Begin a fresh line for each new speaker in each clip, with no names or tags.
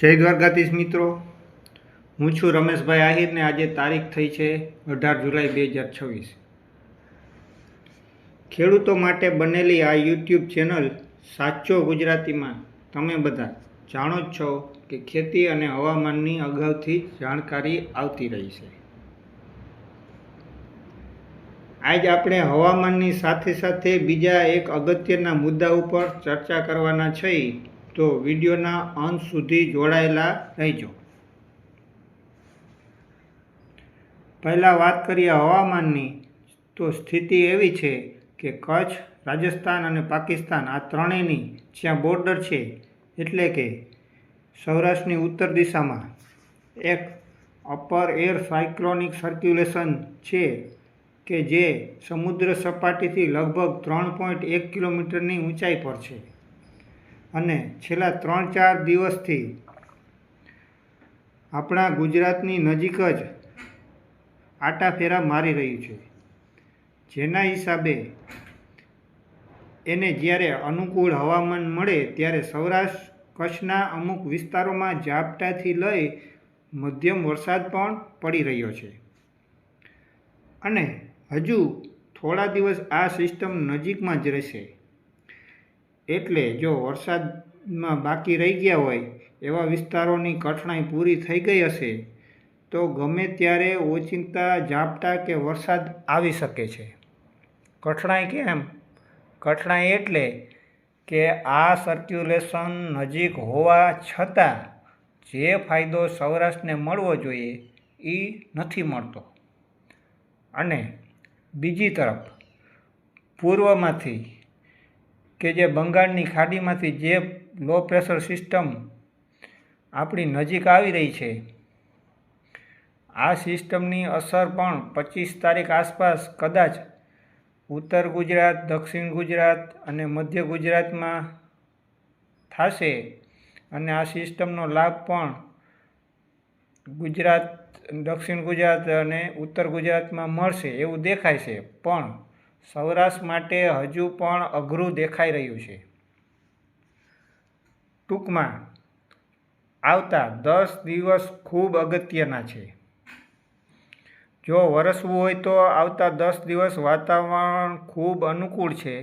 જય દ્વારકાધીશ મિત્રો, હું છું રમેશભાઈ આહિર ને આજે તારીખ થઈ છે 18 જુલાઈ 2026। ખેડૂતો માટે બનેલી આ યુટ્યુબ ચેનલ સાચો ગુજરાતીમાં તમે બધા જાણો જ છો કે ખેતી અને હવામાનની અગાઉથી જાણકારી આવતી રહી છે। આજ આપણે હવામાનની સાથે સાથે બીજા એક અગત્યના મુદ્દા ઉપર ચર્ચા કરવાના છીએ, તો વિડીયોના અંત સુધી જોડાયેલા રહેજો। પહેલાં વાત કરીએ હવામાનની, તો સ્થિતિ એવી છે કે કચ્છ, રાજસ્થાન અને પાકિસ્તાન આ ત્રણેયની જ્યાં બોર્ડર છે, એટલે કે સૌરાષ્ટ્રની ઉત્તર દિશામાં એક અપર એર સાયક્લોનિક સર્ક્યુલેશન છે કે જે સમુદ્ર સપાટીથી લગભગ 3.1 કિલોમીટરની ઊંચાઈ પર છે અને છેલ્લા 3-4 દિવસથી આપણા ગુજરાતની નજીક જ આટાફેરા મારી રહ્યું છે, જેના હિસાબે એને જ્યારે અનુકૂળ હવામાન મળે ત્યારે સૌરાષ્ટ્ર કચ્છના અમુક વિસ્તારોમાં ઝાપટાથી લઈ મધ્યમ વરસાદ પણ પડી રહ્યો છે અને હજુ થોડા દિવસ આ સિસ્ટમ નજીકમાં જ રહેશે। એટલે જો વરસાદમાં બાકી રહી ગયા હોય એવા વિસ્તારોની કઠણાઈ પૂરી થઈ ગઈ હશે તો ગમે ત્યારે ઓચિંતા ઝાપટા કે વરસાદ આવી શકે છે। કઠણાઈ કેમ? કઠણાઈ એટલે કે આ સર્ક્યુલેશન નજીક હોવા છતાં જે ફાયદો સૌરાષ્ટ્રને મળવો જોઈએ એ નથી મળતો, અને બીજી તરફ પૂર્વમાંથી કે જે બંગાળની ખાડીમાંથી જે લો પ્રેશર સિસ્ટમ આપણી નજીક આવી રહી છે, આ સિસ્ટમની અસર પણ 25 તારીખ આસપાસ કદાચ ઉત્તર ગુજરાત, દક્ષિણ ગુજરાત અને મધ્ય ગુજરાતમાં થશે અને આ સિસ્ટમનો લાભ પણ ગુજરાત, દક્ષિણ ગુજરાત અને ઉત્તર ગુજરાતમાં મળશે એવું દેખાય છે, પણ સૌરાષ્ટ્ર માટે હજુ પણ અઘરું દેખાઈ રહ્યું છે। ટૂંકમાં આવતા 10 દિવસ ખૂબ અગત્યના છે। જો વરસવું હોય તો આવતા 10 દિવસ વાતાવરણ ખૂબ અનુકૂળ છે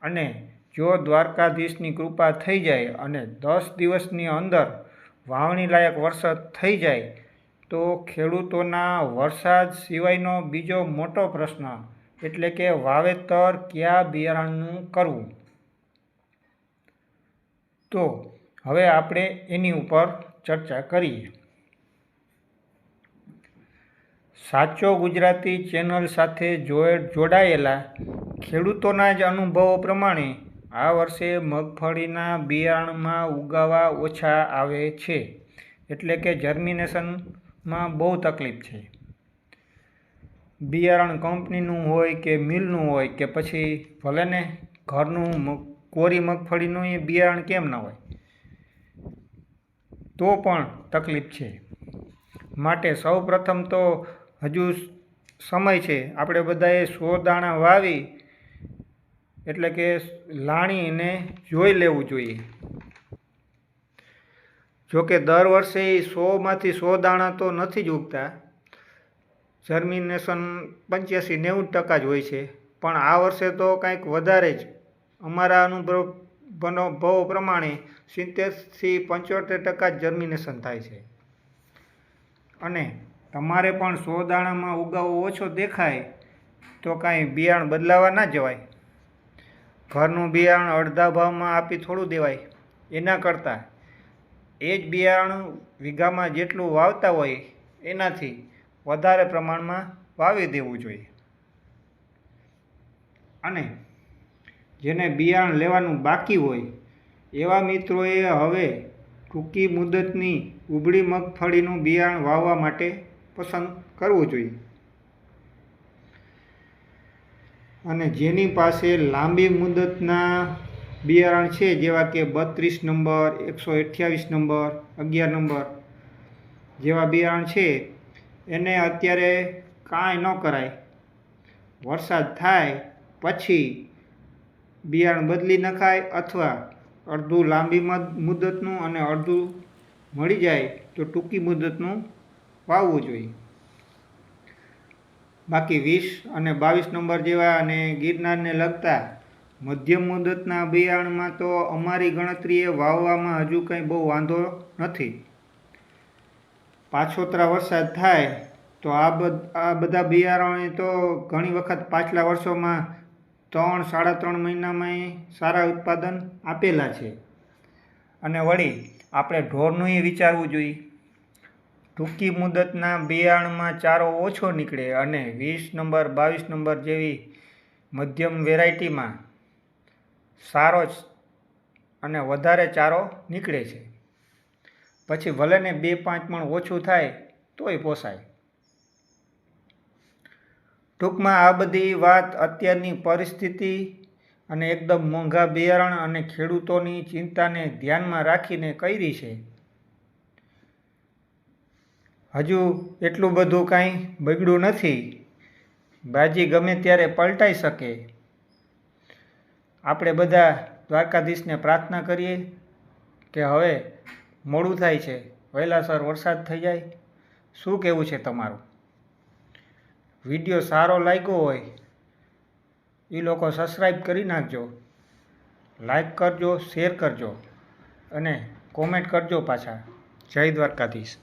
અને જો દ્વારકાધીશની કૃપા થઈ જાય અને 10 દિવસની અંદર વાવણી લાયક વરસાદ થઈ જાય તો ખેડૂતોના વરસાદ સિવાયનો બીજો મોટો પ્રશ્ન એટલે કે વાવેતર કયા બિયારણનું કરવું, તો હવે આપણે એની ઉપર ચર્ચા કરીએ। સાચો ગુજરાતી ચેનલ સાથે જોડાયેલા ખેડૂતોના જ અનુભવો પ્રમાણે આ વર્ષે મગફળીના બિયારણમાં ઉગાવા ઓછા આવે છે, એટલે કે જર્મિનેશનમાં બહુ તકલીફ છે। બિયારણ કંપનીનું હોય કે મિલનું હોય કે પછી ભલે ને ઘરનું કોરી મગફળીનું એ બિયારણ કેમ ના હોય, તો પણ તકલીફ છે। માટે સૌ પ્રથમ તો હજુ સમય છે, આપણે બધાએ 100 દાણા વાવી એટલે કે લાણીને જોઈ લેવું જોઈએ। જોકે દર વર્ષે 100માંથી 100 દાણા તો નથી જ ઉગતા, જર્મિનેશન 85-90% જ હોય છે, પણ આ વર્ષે તો કંઈક વધારે જ, અમારા અનુભવ પ્રમાણે 70-75% જ જર્મિનેશન થાય છે। અને તમારે પણ 100 દાણામાં ઉગાવો ઓછો દેખાય તો કાંઈ બિયારણ બદલાવા ના જવાય, ઘરનું બિયારણ અડધા ભાવમાં આપી થોડું દેવાય, એના કરતાં એ જ બિયારણ વીઘામાં જેટલું વાવતા હોય એનાથી વધારે પ્રમાણમાં વાવી દેવું જોઈએ। અને જેને બિયારણ લેવાનું બાકી હોય એવા મિત્રોએ હવે ટૂંકી મુદતની ઉબળી મગફળીનું બિયારણ વાવવા માટે પસંદ કરવું જોઈએ, અને જેની પાસે લાંબી મુદતના બિયારણ છે જેવા કે 32 નંબર, 128 નંબર, 11 નંબર જેવા બિયારણ છે, એને અત્યારે કાંઈ ન કરાય, વરસાદ થાય પછી બિયારણ બદલી નખાય અથવા અડધું લાંબી મુદતનું અને અડધું મળી જાય તો ટૂંકી મુદતનું વાવવું જોઈએ. બાકી 20 અને 22 નંબર જેવા અને ગિરનારને લગતા મધ્યમ મુદતના બિયારણમાં તો અમારી ગણતરીએ વાવવામાં હજુ કંઈ બહુ વાંધો નથી. પાછોતરા વરસાદ થાય તો આ બધા બિયારણો તો ઘણી વખત પાછલા વર્ષોમાં 3-3.5 મહિનામાં સારા ઉત્પાદન આપેલા છે. અને વળી આપણે ઢોરનું વિચારવું જોઈએ. ટૂંકી મુદતના બિયારણમાં ચારો ઓછો નીકળે અને 20 નંબર 22 નંબર જેવી મધ્યમ વેરાયટીમાં સારો અને વધારે ચારો નીકળે છે. પછી ભલે ને 2-5 મણ ઓછું થાય તોય પોસાય. ટૂંકમાં આ બધી વાત અત્યારની પરિસ્થિતિ અને એકદમ મોંઘા બિયારણ અને ખેડૂતોની ચિંતાને ધ્યાનમાં રાખીને કરી છે. હજુ એટલું બધું કાંઈ બગડ્યું નથી. બાજી ગમે ત્યારે પલટાઈ શકે. આપણે બધા દ્વારકાધીશને પ્રાર્થના કરીએ કે હવે મોડું થાય છે, વહેલાસર વરસાદ થઈ જાય. શું કહેવું છે તમારું? વિડીયો સારો લાગ્યો હોય એ લોકો સબસ્ક્રાઈબ કરી નાખજો, લાઈક કરજો, શેર કરજો અને કોમેન્ટ કરજો પાછા. જય દ્વારકાધીશ.